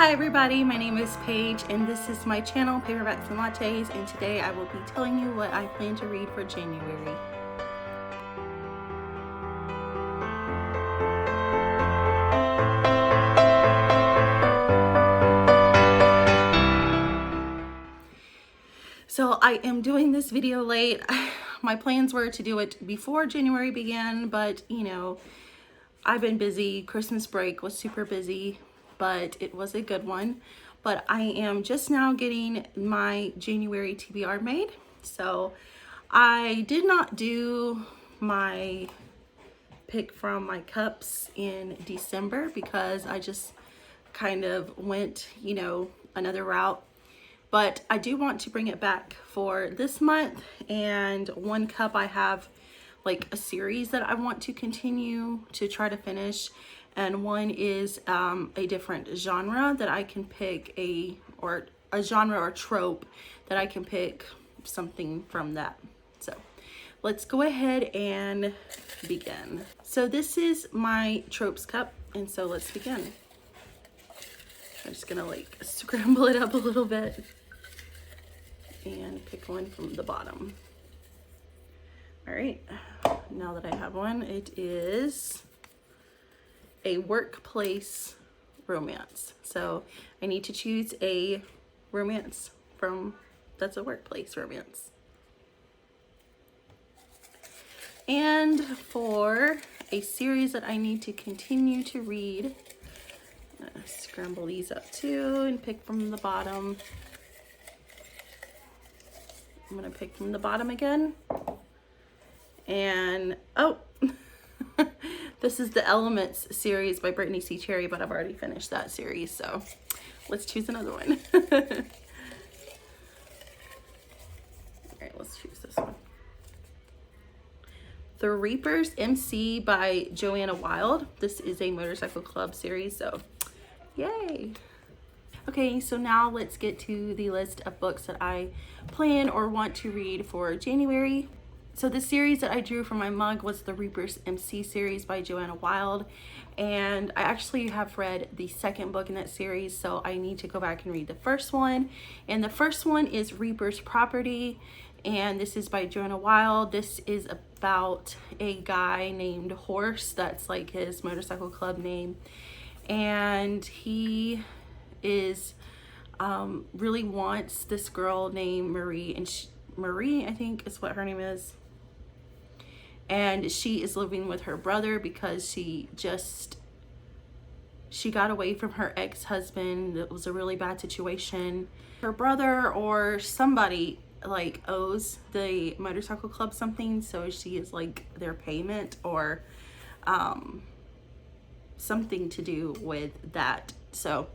Hi everybody, my name is Paige and this is my channel, Paperbacks and Lattes, and today I will be telling you what I plan to read for January. So I am doing this video late. My plans were to do it before January began, but you know, I've been busy. Christmas break was super busy, but it was a good one. But I am just now getting my January TBR made. So I did not do my pick from my cups in December because I just kind of went, you know, another route. But I do want to bring it back for this month, and one cup I have like a series that I want to continue to try to finish, and one is a different genre that I can pick a genre or trope that I can pick something from that. So let's go ahead and begin. So this is my tropes cup, and so let's begin. I'm just gonna like scramble it up a little bit and pick one from the bottom. All right, now that I have one, it is a workplace romance. So I need to choose a romance that's a workplace romance. And for a series that I need to continue to read, I'm gonna scramble these up too and pick from the bottom. I'm gonna pick from the bottom again. And oh, this is the Elements series by Brittany C. Cherry, but I've already finished that series, so let's choose another one. All right, let's choose this one. The Reapers MC by Joanna Wild. This is a motorcycle club series, so yay. Okay, so now let's get to the list of books that I plan or want to read for January. So the series that I drew from my mug was the Reapers MC series by Joanna Wild, and I actually have read the second book in that series, so I need to go back and read the first one. And the first one is Reaper's Property, and this is by Joanna Wild. This is about a guy named Horse, that's like his motorcycle club name, and he is really wants this girl named Marie, and Marie, I think is what her name is, and she is living with her brother because she got away from her ex-husband. It was a really bad situation. Her brother or somebody like owes the motorcycle club something, so she is like their payment or something to do with that. So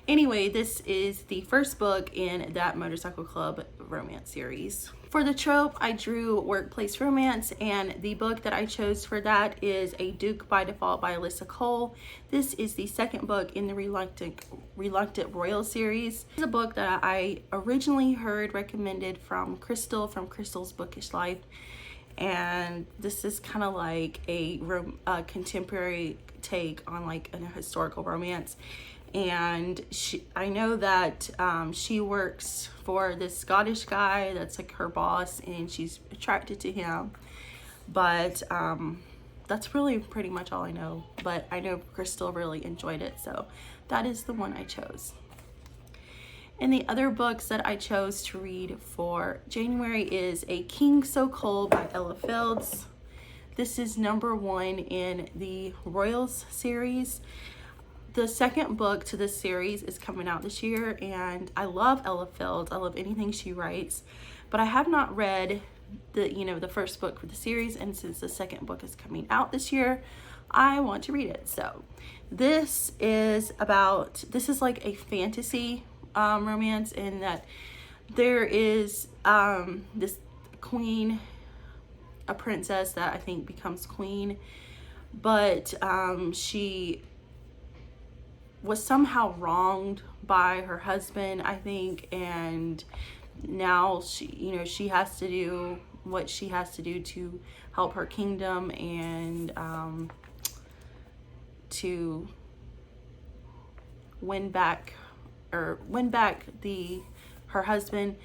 anyway, this is the first book in that motorcycle club romance series. For the trope, I drew workplace romance, and the book that I chose for that is A Duke by Default by Alyssa Cole. This is the second book in the Reluctant Royal series. It's a book that I originally heard recommended from Crystal from Crystal's Bookish Life, and this is kind of like a contemporary take on like a historical romance. And I know that she works for this Scottish guy that's like her boss, and she's attracted to him, but that's really pretty much all I know. But I know Crystal really enjoyed it, so that is the one I chose. And the other books that I chose to read for January is A King So Cold by Ella Fields. This is #1 in the Royals series. The second book to this series is coming out this year, and I love Ella Fields. I love anything she writes, but I have not read the first book for the series, and since the second book is coming out this year, I want to read it. So this is like a fantasy romance, in that there is this queen, a princess that I think becomes queen, but she was somehow wronged by her husband, I think, and now she has to do what she has to do to help her kingdom and to win back or win back her husband.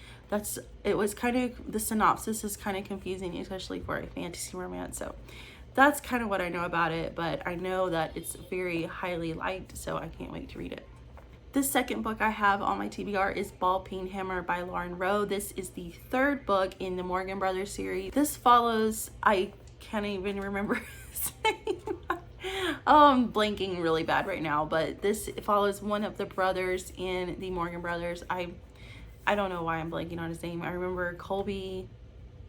It was kind of, the synopsis is kind of confusing, especially for a fantasy romance. So that's kind of what I know about it, but I know that it's very highly liked, so I can't wait to read it. The second book I have on my TBR is Ball Peen Hammer by Lauren Rowe. This is the third book in the Morgan Brothers series. This follows, I can't even remember his name. Oh, I'm blanking really bad right now, but this follows one of the brothers in the Morgan Brothers. I don't know why I'm blanking on his name. I remember Colby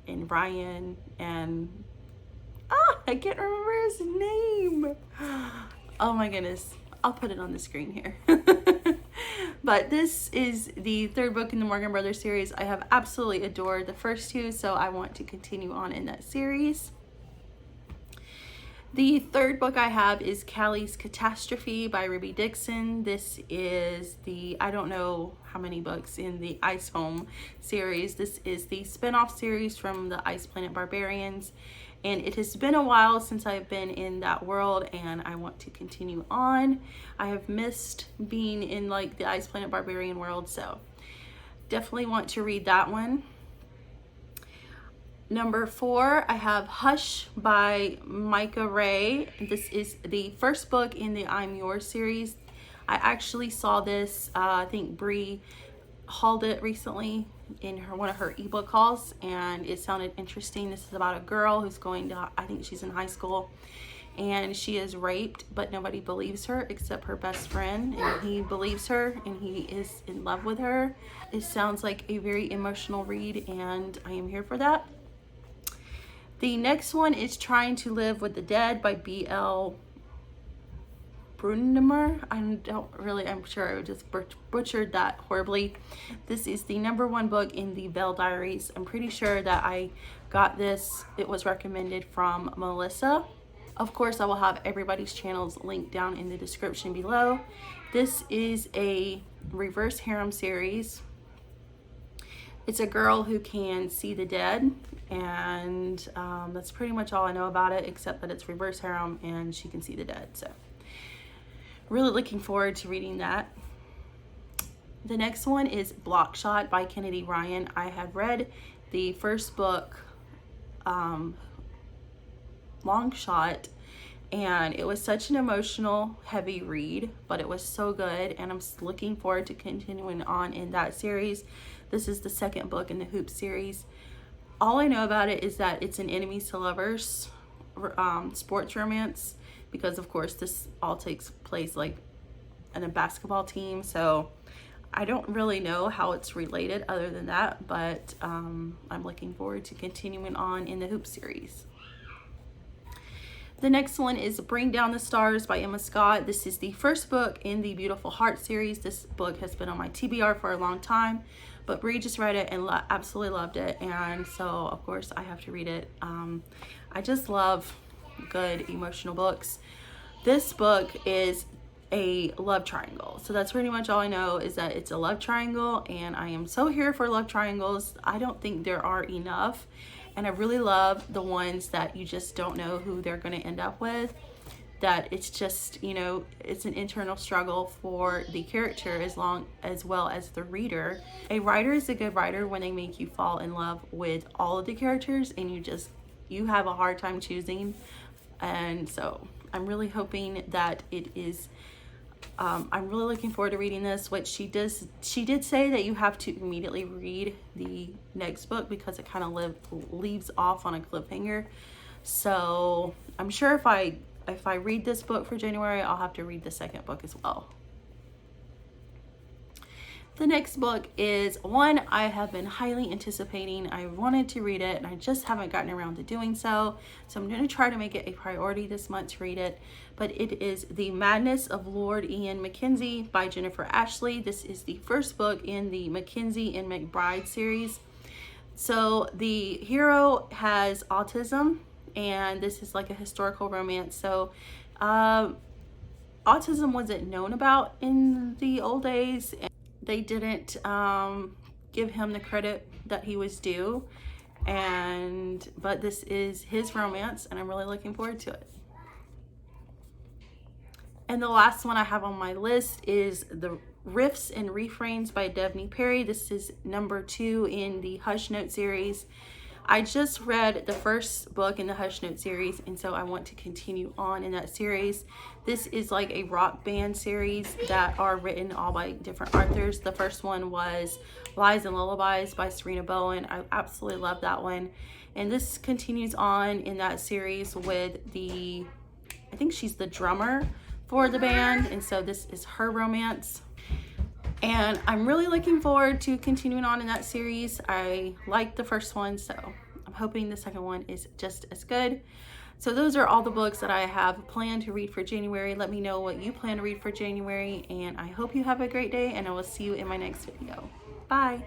and Ryan and I can't remember his name. Oh my goodness. I'll put it on the screen here. But this is the third book in the Morgan Brothers series. I have absolutely adored the first two, so I want to continue on in that series. The third book I have is Calis Catastrophe by Ruby Dixon. This is I don't know how many books in the Ice Home series. This is the spin-off series from the Ice Planet Barbarians. And it has been a while since I've been in that world, and I want to continue on. I have missed being in like the Ice Planet Barbarian world, so definitely want to read that one. Number 4, I have Hush by Micah Ray. This is the first book in the I'm Yours series. I actually saw this, I think Bree hauled it recently in one of her ebook hauls, and it sounded interesting. This is about a girl who's going to, I think she's in high school, and she is raped, but nobody believes her except her best friend, and he believes her and he is in love with her. It sounds like a very emotional read, and I am here for that. The next one is Trying to Live with the Dead by B.L. Brunnemer. I'm sure I just butchered that horribly. This is the number 1 book in the Bell Diaries. I'm pretty sure that I got this. It was recommended from Melissa. Of course, I will have everybody's channels linked down in the description below. This is a reverse harem series. It's a girl who can see the dead, and that's pretty much all I know about it, except that it's reverse harem and she can see the dead. So really looking forward to reading that. The next one is Block Shot by Kennedy Ryan. I have read the first book, Long Shot, and it was such an emotional, heavy read, but it was so good, and I'm looking forward to continuing on in that series. This is the second book in the Hoop series. All I know about it is that it's an enemies to lovers sports romance, because of course this all takes place like in a basketball team, so I don't really know how it's related other than that, but I'm looking forward to continuing on in the Hoop series. The next one is Bring Down the Stars by Emma Scott. This is the first book in the Beautiful Heart series. This book has been on my TBR for a long time, but Bree just read it and absolutely loved it, and so of course I have to read it. I just love good emotional books. This book is a love triangle, so that's pretty much all I know, is that it's a love triangle, and I am so here for love triangles. I don't think there are enough, and I really love the ones that you just don't know who they're going to end up with, that it's just, you know, it's an internal struggle for the character as well as the reader. A writer is a good writer when they make you fall in love with all of the characters, and you have a hard time choosing. And so I'm really hoping that it is, I'm really looking forward to reading this. What she did say that you have to immediately read the next book because it kind of leaves off on a cliffhanger. So I'm sure if I read this book for January, I'll have to read the second book as well. The next book is one I have been highly anticipating. I wanted to read it and I just haven't gotten around to doing so. So I'm going to try to make it a priority this month to read it. But it is The Madness of Lord Ian McKenzie by Jennifer Ashley. This is the first book in the McKenzie and McBride series. So the hero has autism, and this is like a historical romance. So autism wasn't known about in the old days. They didn't give him the credit that he was due, but this is his romance, and I'm really looking forward to it. And the last one I have on my list is Riffs and Refrains by Devney Perry. This is number 2 in the Hush Note series. I just read the first book in the Hush Note series, and so I want to continue on in that series. This is like a rock band series that are written all by different authors. The first one was Lies and Lullabies by Serena Bowen. I absolutely love that one. And this continues on in that series with I think she's the drummer for the band, and so this is her romance. And I'm really looking forward to continuing on in that series. I liked the first one, so I'm hoping the second one is just as good. So those are all the books that I have planned to read for January. Let me know what you plan to read for January, and I hope you have a great day, and I will see you in my next video. Bye.